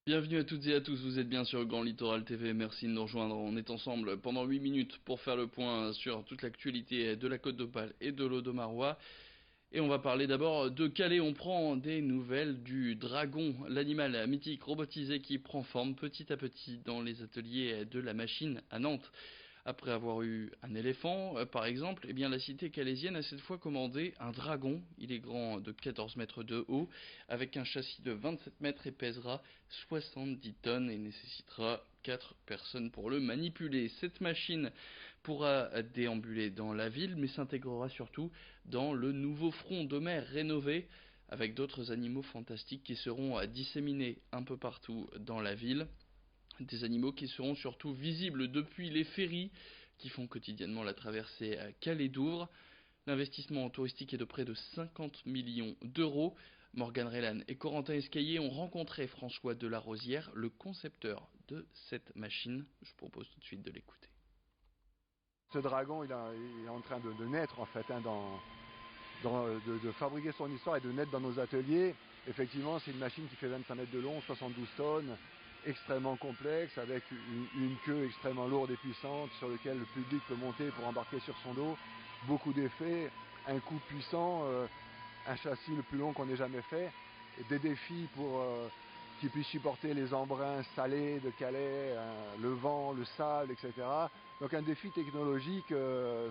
Bienvenue à toutes et à tous, vous êtes bien sur Grand Littoral TV, merci de nous rejoindre. On est ensemble pendant 8 minutes pour faire le point sur toute l'actualité de la Côte d'Opale et de l'Audomarois. Et on va parler d'abord de Calais. On prend des nouvelles du dragon, l'animal mythique robotisé qui prend forme petit à petit dans les ateliers de la machine à Nantes. Après avoir eu un éléphant, par exemple, eh bien la cité calaisienne a cette fois commandé un dragon. Il est grand de 14 mètres de haut, avec un châssis de 27 mètres et pèsera 70 tonnes et nécessitera 4 personnes pour le manipuler. Cette machine pourra déambuler dans la ville, mais s'intégrera surtout dans le nouveau front de mer rénové, avec d'autres animaux fantastiques qui seront disséminés un peu partout dans la ville. Des animaux qui seront surtout visibles depuis les ferries qui font quotidiennement la traversée à Calais-Douvres. L'investissement touristique est de près de 50 millions d'euros. Morgane Rélan et Corentin Escaillé ont rencontré François Delarosière, le concepteur de cette machine. Je propose tout de suite de l'écouter. Ce dragon, il est en train de naître en fait, de fabriquer son histoire et de naître dans nos ateliers. Effectivement, c'est une machine qui fait 25 mètres de long, 72 tonnes, extrêmement complexe, avec une queue extrêmement lourde et puissante sur laquelle le public peut monter pour embarquer sur son dos. Beaucoup d'effets, un coup puissant, un châssis le plus long qu'on ait jamais fait, et des défis pour qu'il puisse supporter les embruns salés de Calais, le vent, le sable, etc. Donc un défi technologique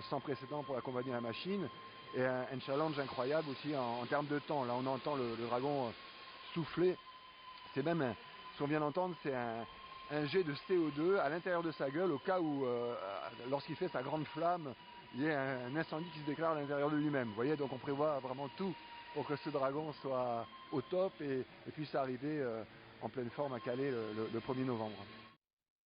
sans précédent pour la compagnie à la machine et un challenge incroyable aussi en termes de temps. Là on entend le dragon souffler, c'est même, ce qu'on vient d'entendre, c'est un jet de CO2 à l'intérieur de sa gueule au cas où, lorsqu'il fait sa grande flamme, il y ait un incendie qui se déclare à l'intérieur de lui-même. Vous voyez, donc on prévoit vraiment tout pour que ce dragon soit au top et puisse arriver en pleine forme à Calais le 1er novembre.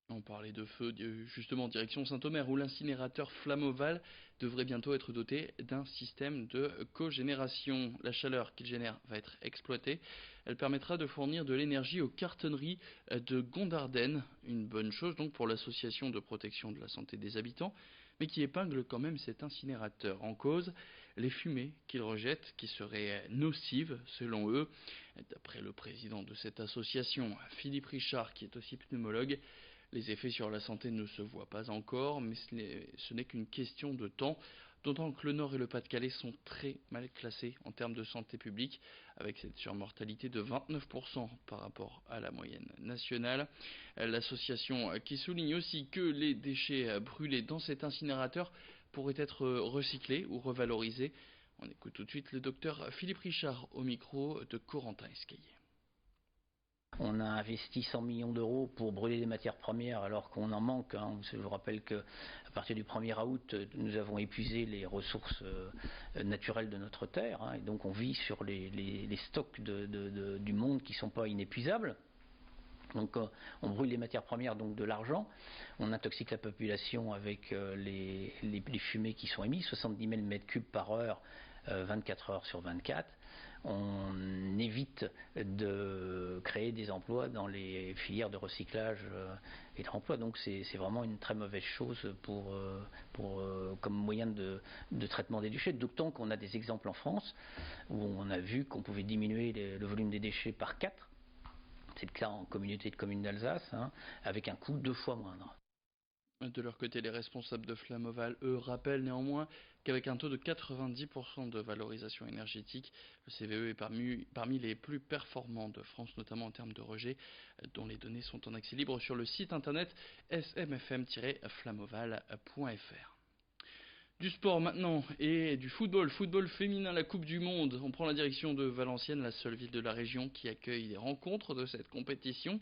On parlait de feu, justement, direction Saint-Omer, où l'incinérateur Flammoval devrait bientôt être doté d'un système de cogénération. La chaleur qu'il génère va être exploitée. Elle permettra de fournir de l'énergie aux cartonneries de Gondardenne. Une bonne chose donc pour l'association de protection de la santé des habitants, mais qui épingle quand même cet incinérateur. En cause, les fumées qu'il rejette, qui seraient nocives selon eux. D'après le président de cette association, Philippe Richard, qui est aussi pneumologue, les effets sur la santé ne se voient pas encore, mais ce n'est qu'une question de temps, d'autant que le Nord et le Pas-de-Calais sont très mal classés en termes de santé publique, avec cette surmortalité de 29% par rapport à la moyenne nationale. L'association qui souligne aussi que les déchets brûlés dans cet incinérateur pourraient être recyclés ou revalorisés. On écoute tout de suite le docteur Philippe Richard au micro de Corentin Escaillé. On a investi 100 millions d'euros pour brûler des matières premières alors qu'on en manque. Je vous rappelle qu'à partir du 1er août, nous avons épuisé les ressources naturelles de notre terre. Et donc on vit sur les stocks du monde qui ne sont pas inépuisables. Donc on brûle les matières premières, donc de l'argent, on intoxique la population avec les fumées qui sont émises, 70 000 m3 par heure, 24 heures sur 24. On évite de créer des emplois dans les filières de recyclage et de remploi. Donc c'est vraiment une très mauvaise chose comme moyen de traitement des déchets, d'autant qu'on a des exemples en France où on a vu qu'on pouvait diminuer le volume des déchets par 4. C'est le cas en communauté de communes d'Alsace, avec un coût 2 fois moindre. De leur côté, les responsables de Flammoval, eux, rappellent néanmoins qu'avec un taux de 90% de valorisation énergétique, le CVE est parmi les plus performants de France, notamment en termes de rejet, dont les données sont en accès libre sur le site internet smfm-flammoval.fr. Du sport maintenant et du football féminin, la Coupe du Monde. On prend la direction de Valenciennes, la seule ville de la région qui accueille les rencontres de cette compétition.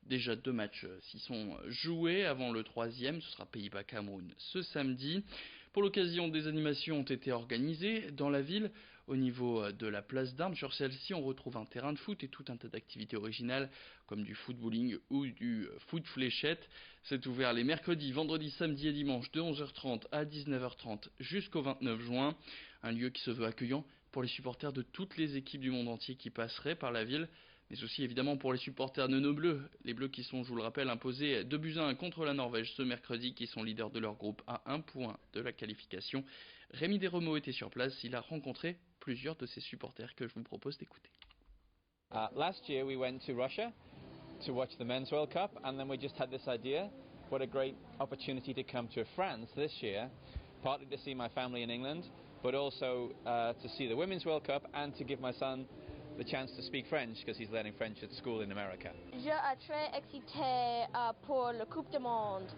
Déjà 2 matchs s'y sont joués avant le 3e, ce sera Pays-Bas-Cameroun ce samedi. Pour l'occasion, des animations ont été organisées dans la ville. Au niveau de la place d'Armes, sur celle-ci, on retrouve un terrain de foot et tout un tas d'activités originales comme du footballing ou du foot fléchette. C'est ouvert les mercredis, vendredis, samedis et dimanches de 11h30 à 19h30 jusqu'au 29 juin. Un lieu qui se veut accueillant pour les supporters de toutes les équipes du monde entier qui passeraient par la ville, mais aussi évidemment pour les supporters de nos Bleus. Les Bleus qui sont, je vous le rappelle, imposés 2-1 contre la Norvège ce mercredi, qui sont leaders de leur groupe à 1 point de la qualification. Rémi Desremeaux était sur place, il a rencontré plusieurs de ses supporters que je vous propose d'écouter. Last year we went to Russia to watch the Men's World Cup, and then we just had this idea, what a great opportunity to come to France this year, partly to see my family in England, but also to see the Women's World Cup and to give my son the chance to speak French because he's learning French at school in America. Je suis très excité pour la Coupe du Monde.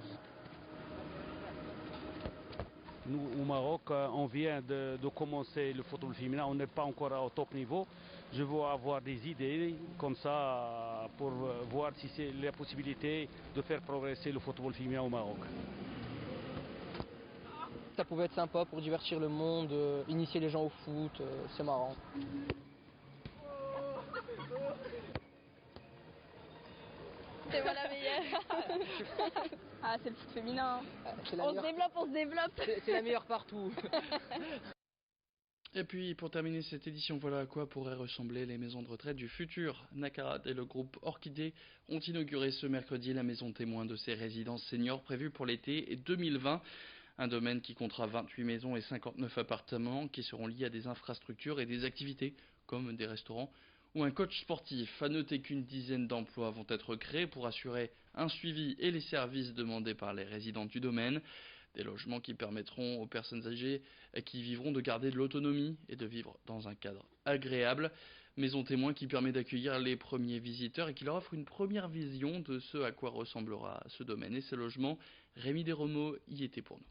Nous, au Maroc, on vient de commencer le football féminin, on n'est pas encore au top niveau. Je veux avoir des idées comme ça pour voir si c'est la possibilité de faire progresser le football féminin au Maroc. Ça pouvait être sympa pour divertir le monde, initier les gens au foot, c'est marrant. C'est moi la meilleure. Ah, c'est le foot féminin. On se développe. C'est la meilleure partout. Et puis pour terminer cette édition, voilà à quoi pourraient ressembler les maisons de retraite du futur. Nakarat et le groupe Orchidée ont inauguré ce mercredi la maison témoin de ces résidences seniors prévues pour l'été 2020. Un domaine qui comptera 28 maisons et 59 appartements qui seront liés à des infrastructures et des activités comme des restaurants ou un coach sportif. À noter qu'une dizaine d'emplois vont être créés pour assurer un suivi et les services demandés par les résidents du domaine. Des logements qui permettront aux personnes âgées qui y vivront de garder de l'autonomie et de vivre dans un cadre agréable. Maison témoin qui permet d'accueillir les premiers visiteurs et qui leur offre une première vision de ce à quoi ressemblera ce domaine et ces logements. Rémi Desromeaux y était pour nous.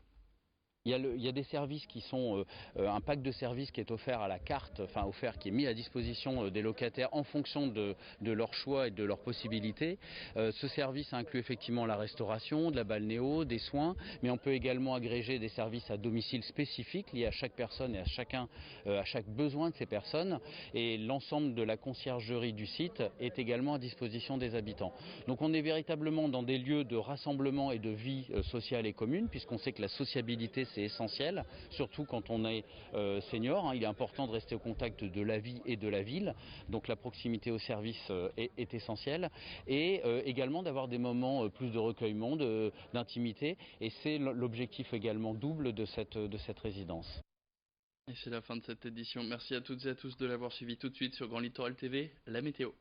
Il y a des services qui sont un pack de services qui est offert à la carte, enfin offert, qui est mis à disposition des locataires en fonction de leur choix et de leurs possibilités. Ce service inclut effectivement la restauration, de la balnéo, des soins, mais on peut également agréger des services à domicile spécifiques liés à chaque personne et à chaque besoin de ces personnes. Et l'ensemble de la conciergerie du site est également à disposition des habitants. Donc on est véritablement dans des lieux de rassemblement et de vie sociale et commune, puisqu'on sait que la sociabilité c'est essentiel, surtout quand on est senior. Il est important de rester au contact de la vie et de la ville, donc la proximité au service est essentielle, et également d'avoir des moments plus de recueillement, d'intimité, et c'est l'objectif également double de cette résidence. Et c'est la fin de cette édition. Merci à toutes et à tous de l'avoir suivi. Tout de suite sur Grand Littoral TV, la météo.